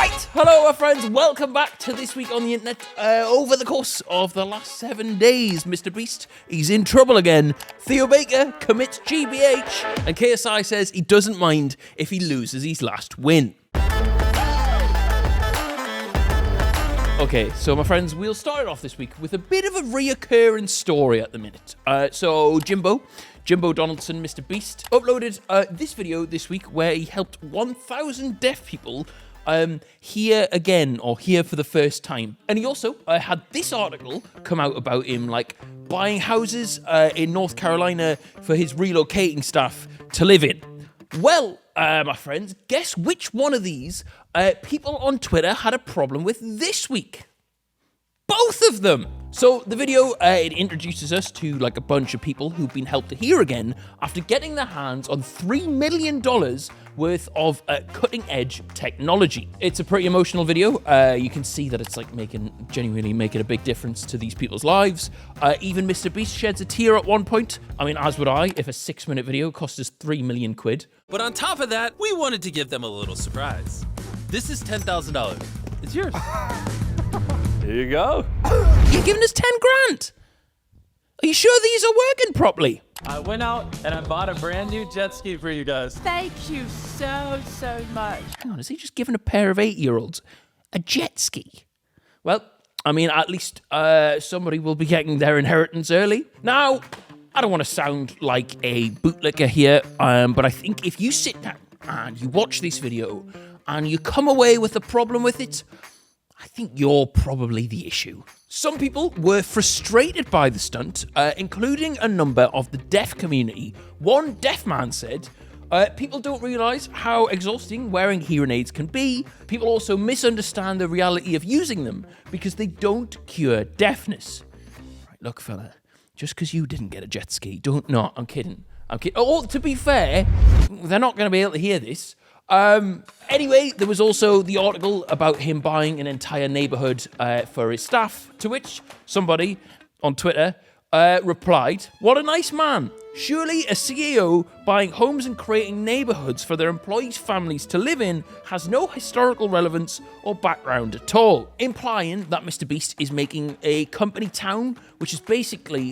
Right, hello my friends, welcome back to This Week on the Internet. Over the course of the last 7 days, MrBeast, he's in trouble again. Theo Baker commits GBH, and KSI says he doesn't mind if he loses his last win. Okay, so my friends, we'll start off this week with a bit of a reoccurring story at the minute. So Jimbo Donaldson, MrBeast, uploaded this video this week where he helped 1,000 deaf people hear again, or hear for the first time. And he also had this article come out about him, like, buying houses in North Carolina for his relocating staff to live in. Well, my friends, guess which one of these people on Twitter had a problem with this week? Both of them! So the video, it introduces us to like a bunch of people who've been helped to hear again after getting their hands on $3 million worth of cutting-edge technology. It's a pretty emotional video. You can see that it's like genuinely making a big difference to these people's lives. Even MrBeast sheds a tear at one point. I mean, as would I, if a 6-minute video cost us 3 million quid. But on top of that, we wanted to give them a little surprise. This is $10,000. It's yours. Here you go. You're giving us 10 grand. Are you sure these are working properly? I went out and I bought a brand new jet ski for you guys. Thank you so much. Hang on, is he just giving a pair of 8-year-olds a jet ski? Well, I mean, at least somebody will be getting their inheritance early. Now, I don't want to sound like a bootlicker here, but I think if you sit down and you watch this video and you come away with a problem with it, I think you're probably the issue. Some people were frustrated by the stunt, including a number of the deaf community. One deaf man said, people don't realise how exhausting wearing hearing aids can be. People also misunderstand the reality of using them because they don't cure deafness. Right, look, fella, just because you didn't get a jet ski, don't not. I'm kidding. Oh, to be fair, they're not going to be able to hear this. Anyway, there was also the article about him buying an entire neighbourhood for his staff, to which somebody on Twitter replied, "What a nice man. Surely a CEO buying homes and creating neighbourhoods for their employees' families to live in has no historical relevance or background at all," implying that MrBeast is making a company town, which is basically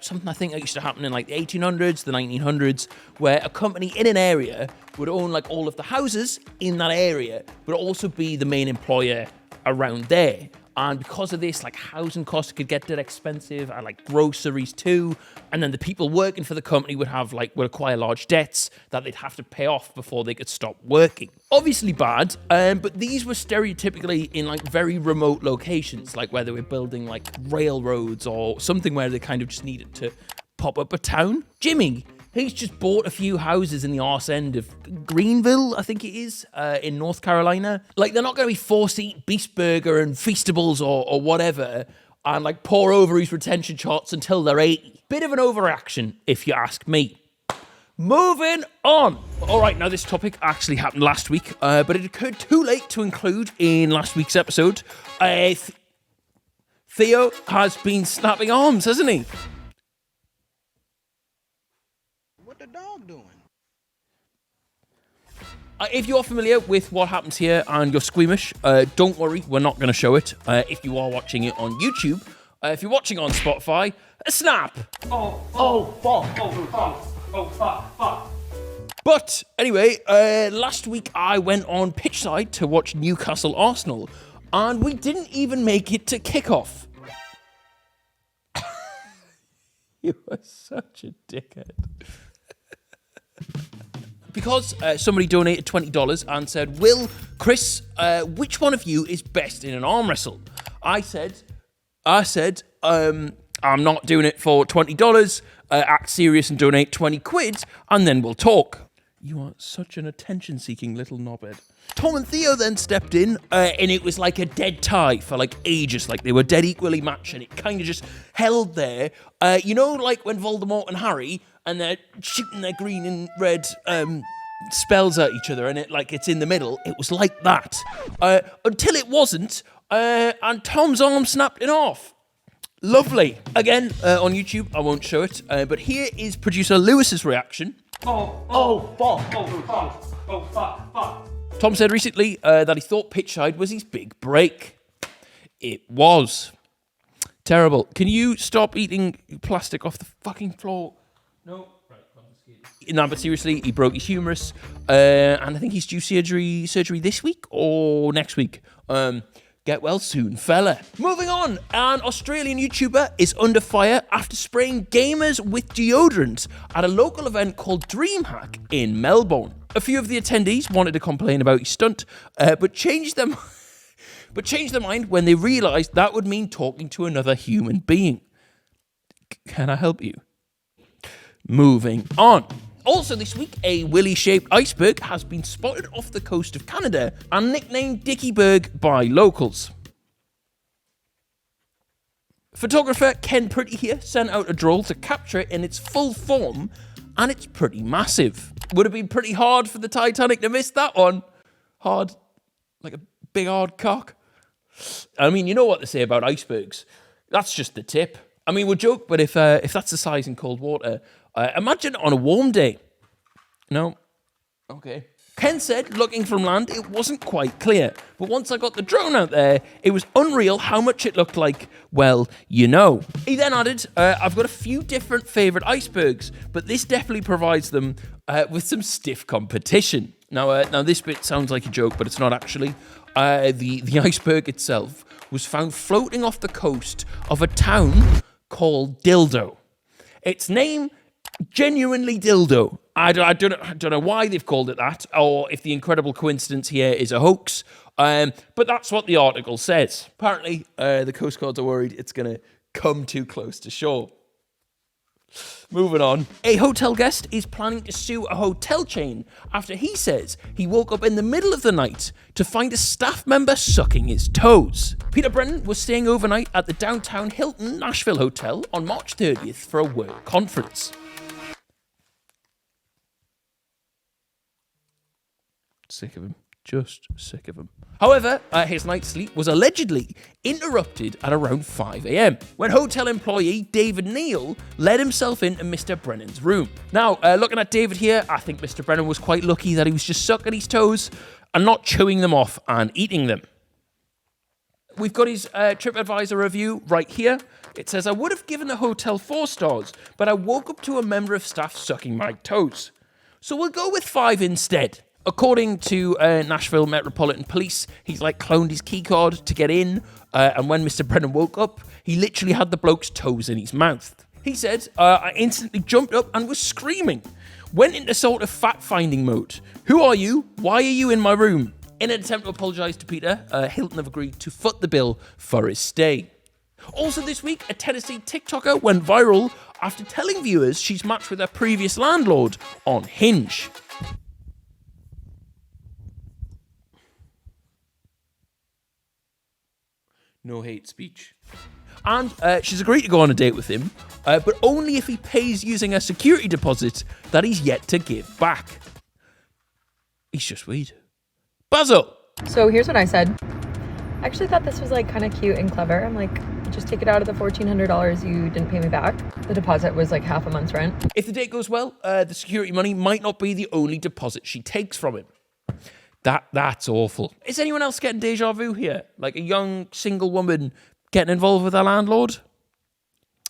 something I think that used to happen in like the 1800s, the 1900s, where a company in an area would own like all of the houses in that area, but also be the main employer around there. And because of this, like, housing costs could get that expensive, and like groceries too. And then the people working for the company would acquire large debts that they'd have to pay off before they could stop working. Obviously bad, but these were stereotypically in like very remote locations, like where they were building like railroads or something where they kind of just needed to pop up a town. Jimmy, he's just bought a few houses in the arse end of Greenville, I think it is, in North Carolina. Like, they're not going to be forced to eat Beast Burger and Feastables or whatever and, like, pour over his retention charts until they're 80. Bit of an overreaction, if you ask me. Moving on. All right, now this topic actually happened last week, but it occurred too late to include in last week's episode. Theo has been snapping arms, hasn't he? The dog doing? If you're familiar with what happens here and you're squeamish, don't worry, we're not going to show it. If you are watching it on YouTube, if you're watching on Spotify, a snap. Fuck. But anyway, last week I went on Pitchside to watch Newcastle Arsenal, and we didn't even make it to kickoff. You are such a dickhead. Because somebody donated $20 and said, "Will, Chris, which one of you is best in an arm wrestle?" I said, I'm not doing it for $20. Act serious and donate 20 quid, and then we'll talk. You are such an attention-seeking little knobhead. Tom and Theo then stepped in, and it was like a dead tie for like ages. Like, they were dead equally matched, and it kind of just held there. You know, like when Voldemort and Harry, and they're shooting their green and red spells at each other, and it's in the middle. It was like that until it wasn't, and Tom's arm snapped it off. Lovely. Again, on YouTube, I won't show it, but here is producer Lewis's reaction. Oh, fuck. Tom said recently that he thought Pitchside was his big break. It was. Terrible. Can you stop eating plastic off the fucking floor? No. Right, no, but seriously, he broke his humerus, and I think he's due surgery this week or next week. Get well soon, fella. Moving on, an Australian YouTuber is under fire after spraying gamers with deodorant at a local event called DreamHack in Melbourne. A few of the attendees wanted to complain about his stunt, but changed their mind when they realised that would mean talking to another human being. Can I help you? Moving on. Also this week, a willy-shaped iceberg has been spotted off the coast of Canada and nicknamed Dickieberg by locals. Photographer Ken Pretty here sent out a drone to capture it in its full form, and it's pretty massive. Would have been pretty hard for the Titanic to miss that one. Hard, like a big hard cock. I mean, you know what they say about icebergs. That's just the tip. I mean, we joke, but if that's the size in cold water, imagine on a warm day. No? Okay. Ken said, looking from land, it wasn't quite clear. But once I got the drone out there, it was unreal how much it looked like, well, you know. He then added, I've got a few different favourite icebergs, but this definitely provides them with some stiff competition. Now this bit sounds like a joke, but it's not actually. The iceberg itself was found floating off the coast of a town called Dildo. Its name, genuinely Dildo. I don't know why they've called it that, or if the incredible coincidence here is a hoax, but that's what the article says. Apparently, the Coast Guards are worried it's going to come too close to shore. Moving on. A hotel guest is planning to sue a hotel chain after he says he woke up in the middle of the night to find a staff member sucking his toes. Peter Brennan was staying overnight at the downtown Hilton Nashville Hotel on March 30th for a work conference. Sick of him. Just sick of him. However, his night's sleep was allegedly interrupted at around 5 a.m. when hotel employee David Neal let himself into Mr. Brennan's room. Now, looking at David here, I think Mr. Brennan was quite lucky that he was just sucking his toes and not chewing them off and eating them. We've got his TripAdvisor review right here. It says, I would have given the hotel 4 stars, but I woke up to a member of staff sucking my toes. So we'll go with 5 instead. According to Nashville Metropolitan Police, he's like cloned his key card to get in, and when Mr. Brennan woke up, he literally had the bloke's toes in his mouth. He said, I instantly jumped up and was screaming. Went into sort of fact-finding mode. Who are you? Why are you in my room? In an attempt to apologise to Peter, Hilton have agreed to foot the bill for his stay. Also this week, a Tennessee TikToker went viral after telling viewers she's matched with her previous landlord on Hinge. No hate speech. And she's agreed to go on a date with him, but only if he pays using a security deposit that he's yet to give back. He's just weird. Basil! So here's what I said. I actually thought this was like kind of cute and clever. I'm like, just take it out of the $1,400 you didn't pay me back. The deposit was like half a month's rent. If the date goes well, the security money might not be the only deposit she takes from him. That's awful. Is anyone else getting deja vu here? Like a young single woman getting involved with her landlord?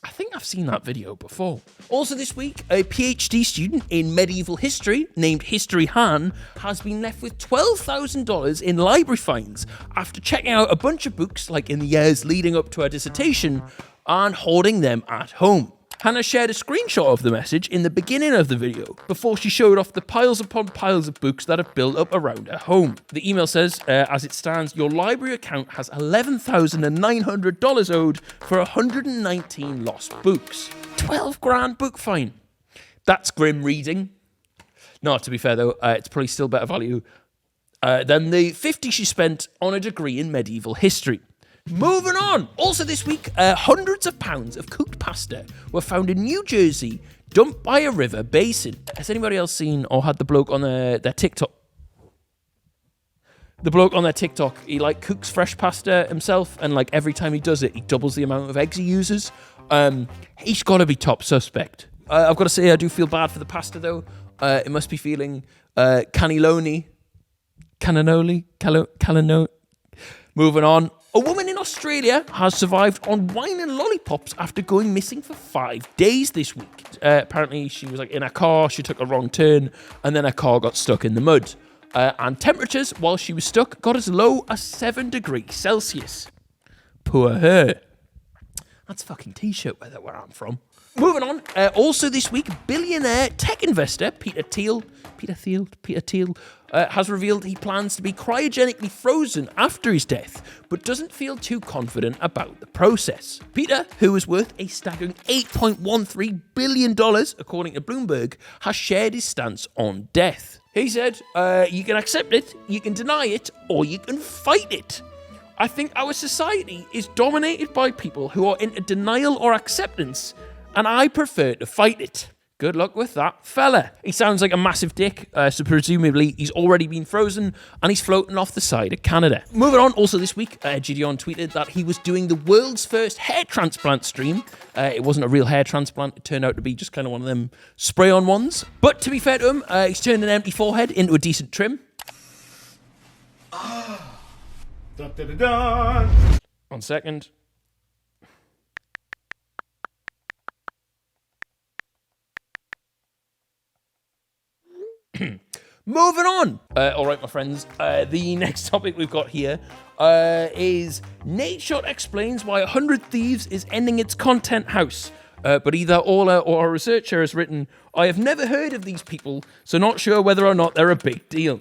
I think I've seen that video before. Also this week, a PhD student in medieval history named History Han has been left with $12,000 in library fines after checking out a bunch of books like in the years leading up to her dissertation and hoarding them at home. Hannah shared a screenshot of the message in the beginning of the video before she showed off the piles upon piles of books that have built up around her home. The email says, as it stands, your library account has $11,900 owed for 119 lost books. 12 grand book fine. That's grim reading. No, to be fair though, it's probably still better value than the 50 she spent on a degree in medieval history. Moving on. Also this week, hundreds of pounds of cooked pasta were found in New Jersey, dumped by a river basin. Has anybody else seen or had the bloke on their TikTok? The bloke on their TikTok, he like cooks fresh pasta himself, and like every time he does it, he doubles the amount of eggs he uses. He's got to be top suspect. I've got to say, I do feel bad for the pasta though. It must be feeling cannelloni. Moving on. A woman in Australia has survived on wine and lollipops after going missing for 5 days this week. Apparently, she was like in a car, she took a wrong turn, and then her car got stuck in the mud. And temperatures, while she was stuck, got as low as 7 degrees Celsius. Poor her. That's fucking t-shirt weather where I'm from. Moving on. Also this week, billionaire tech investor Peter Thiel has revealed he plans to be cryogenically frozen after his death, but doesn't feel too confident about the process. Peter, who is worth a staggering $8.13 billion, according to Bloomberg, has shared his stance on death. He said, you can accept it, you can deny it, or you can fight it. I think our society is dominated by people who are into denial or acceptance, and I prefer to fight it. Good luck with that, fella. He sounds like a massive dick, so presumably he's already been frozen and he's floating off the side of Canada. Moving on, also this week, JiDion tweeted that he was doing the world's first hair transplant stream. It wasn't a real hair transplant, it turned out to be just kind of one of them spray-on ones. But to be fair to him, he's turned an empty forehead into a decent trim. Dun, dun, dun, dun. 1 second. Moving on. All right, my friends. The next topic we've got here is Nadeshot explains why 100 Thieves is ending its content house. But either Orla or a researcher has written, I have never heard of these people, so not sure whether or not they're a big deal.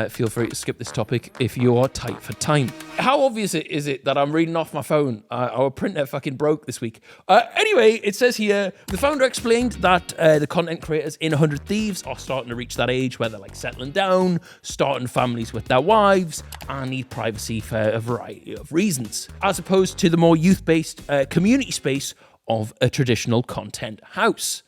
Feel free to skip this topic if you are tight for time. How obvious is it that I'm reading off my phone? Our printer fucking broke this week. Anyway, it says here, the founder explained that the content creators in 100 Thieves are starting to reach that age where they're like settling down, starting families with their wives, and need privacy for a variety of reasons, as opposed to the more youth-based community space of a traditional content house.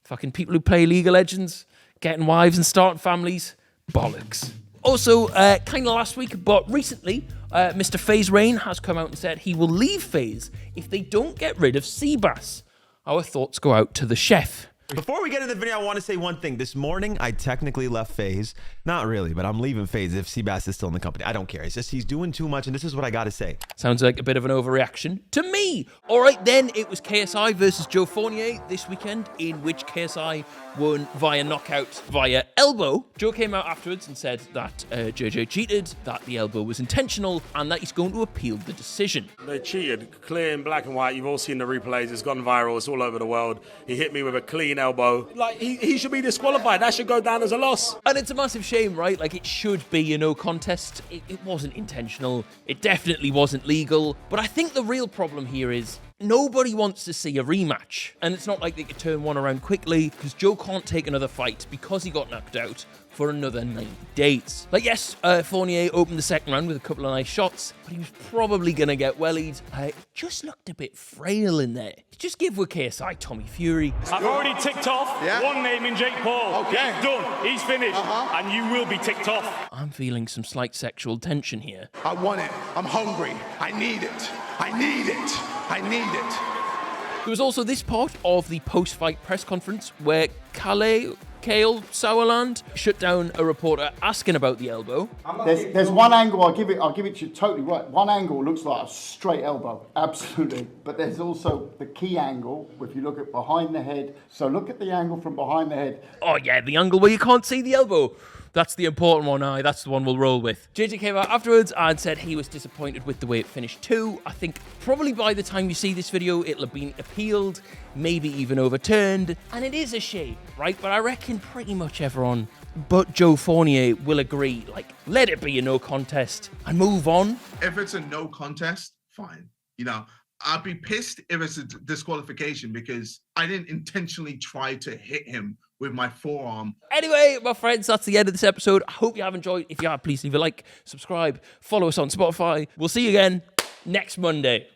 Fucking people who play League of Legends, getting wives and starting families, bollocks. Also, kind of last week, but recently, Mr. FazeRain has come out and said he will leave Faze if they don't get rid of Cbass. Our thoughts go out to the chef. Before we get into the video, I want to say one thing. This morning, I technically left Faze. Not really, but I'm leaving Faze if Cbass is still in the company. I don't care. It's just he's doing too much, and this is what I got to say. Sounds like a bit of an overreaction to me. All right, then, it was KSI versus Joe Fournier this weekend, in which KSI won via knockout via elbow. Joe came out afterwards and said that JJ cheated, that the elbow was intentional, and that he's going to appeal the decision. They cheated, clear in black and white. You've all seen the replays. It's gone viral. It's all over the world. He hit me with a clean elbow. Like, he should be disqualified. That should go down as a loss. And it's a massive shame, right? Like, it should be a no contest. It wasn't intentional. It definitely wasn't legal. But I think the real problem here is nobody wants to see a rematch. And it's not like they could turn one around quickly, because Joe can't take another fight because he got knocked out for another 90 days. Like, yes, Fournier opened the second round with a couple of nice shots, but he was probably going to get wellied. It just looked a bit frail in there. Just give with KSI Tommy Fury. I've already ticked off one name in Jake Paul. Okay. He's done. He's finished. And you will be ticked off. I'm feeling some slight sexual tension here. I want it. I'm hungry. I need it. I need it. I need it. There was also this part of the post-fight press conference where Kale Sauerland shut down a reporter asking about the elbow. There's one angle, I'll give it to you totally right. One angle looks like a straight elbow, absolutely. But there's also the key angle, if you look at behind the head. So look at the angle from behind the head. Oh yeah, the angle where you can't see the elbow. That's the important one, that's the one we'll roll with. JJ came out afterwards and said he was disappointed with the way it finished too. I think probably by the time you see this video, it'll have been appealed, maybe even overturned, and it is a shame, right? But I reckon pretty much everyone but Joe Fournier will agree, like, let it be a no contest and move on. If it's a no contest, fine. You know, I'd be pissed if it's a disqualification because I didn't intentionally try to hit him with my forearm. Anyway, my friends, that's the end of this episode. I hope you have enjoyed. If you have, please leave a like, subscribe, follow us on Spotify. We'll see you again next Monday.